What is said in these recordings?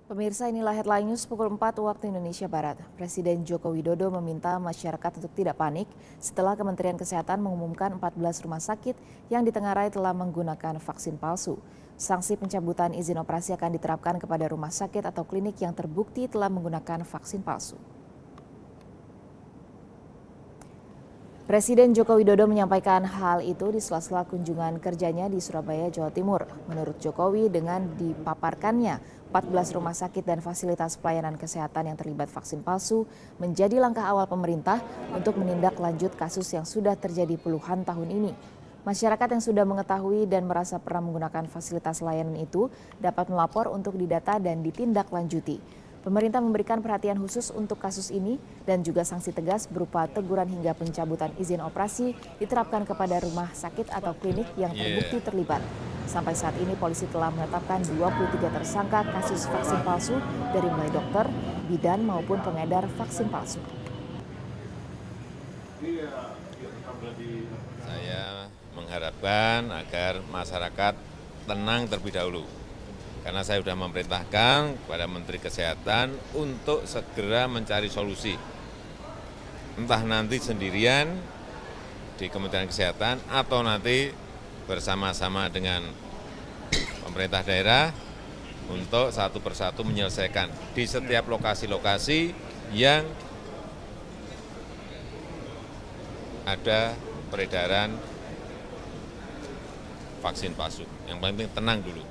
Pemirsa, inilah headline news pukul 4 waktu Indonesia Barat. Presiden Joko Widodo meminta masyarakat untuk tidak panik setelah Kementerian Kesehatan mengumumkan 14 rumah sakit yang ditengarai telah menggunakan vaksin palsu. Sanksi pencabutan izin operasi akan diterapkan kepada rumah sakit atau klinik yang terbukti telah menggunakan vaksin palsu. Presiden Joko Widodo menyampaikan hal itu di sela-sela kunjungan kerjanya di Surabaya, Jawa Timur. Menurut Jokowi, dengan dipaparkannya 14 rumah sakit dan fasilitas pelayanan kesehatan yang terlibat vaksin palsu menjadi langkah awal pemerintah untuk menindaklanjut kasus yang sudah terjadi puluhan tahun ini. Masyarakat yang sudah mengetahui dan merasa pernah menggunakan fasilitas layanan itu dapat melapor untuk didata dan ditindaklanjuti. Pemerintah memberikan perhatian khusus untuk kasus ini dan juga sanksi tegas berupa teguran hingga pencabutan izin operasi diterapkan kepada rumah sakit atau klinik yang terbukti terlibat. Sampai saat ini polisi telah menetapkan 23 tersangka kasus vaksin palsu dari mulai dokter, bidan maupun pengedar vaksin palsu. Saya mengharapkan agar masyarakat tenang terlebih dahulu. Karena saya sudah memerintahkan kepada Menteri Kesehatan untuk segera mencari solusi. Entah nanti sendirian di Kementerian Kesehatan atau nanti bersama-sama dengan pemerintah daerah untuk satu persatu menyelesaikan di setiap lokasi-lokasi yang ada peredaran vaksin palsu. Yang penting tenang dulu.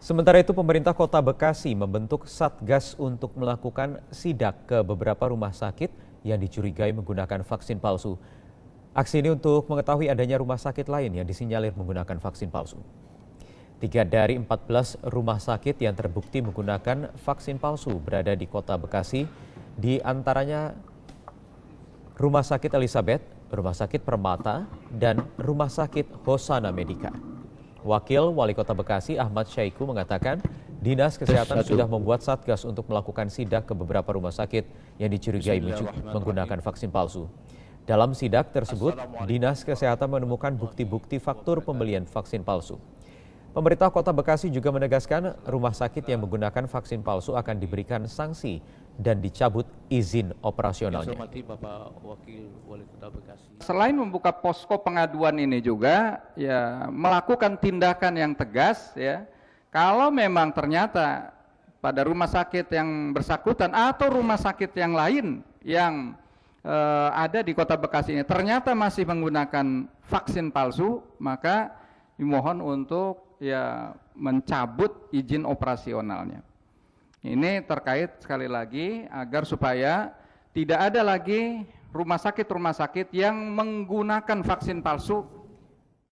Sementara itu, pemerintah Kota Bekasi membentuk Satgas untuk melakukan sidak ke beberapa rumah sakit yang dicurigai menggunakan vaksin palsu. Aksi ini untuk mengetahui adanya rumah sakit lain yang disinyalir menggunakan vaksin palsu. 3 dari 14 rumah sakit yang terbukti menggunakan vaksin palsu berada di Kota Bekasi, di antaranya Rumah Sakit Elizabeth, Rumah Sakit Permata, dan Rumah Sakit Hosana Medika. Wakil Wali Kota Bekasi Ahmad Syaiqo mengatakan Dinas Kesehatan sudah membuat satgas untuk melakukan sidak ke beberapa rumah sakit yang dicurigai menggunakan vaksin palsu. Dalam sidak tersebut, Dinas Kesehatan menemukan bukti-bukti faktur pembelian vaksin palsu. Pemerintah Kota Bekasi juga menegaskan rumah sakit yang menggunakan vaksin palsu akan diberikan sanksi dan dicabut izin operasionalnya. Selain membuka posko pengaduan ini juga ya melakukan tindakan yang tegas ya. Kalau memang ternyata pada rumah sakit yang bersangkutan atau rumah sakit yang lain yang ada di Kota Bekasi ini ternyata masih menggunakan vaksin palsu, maka dimohon untuk ya mencabut izin operasionalnya. Ini terkait sekali lagi agar supaya tidak ada lagi rumah sakit yang menggunakan vaksin palsu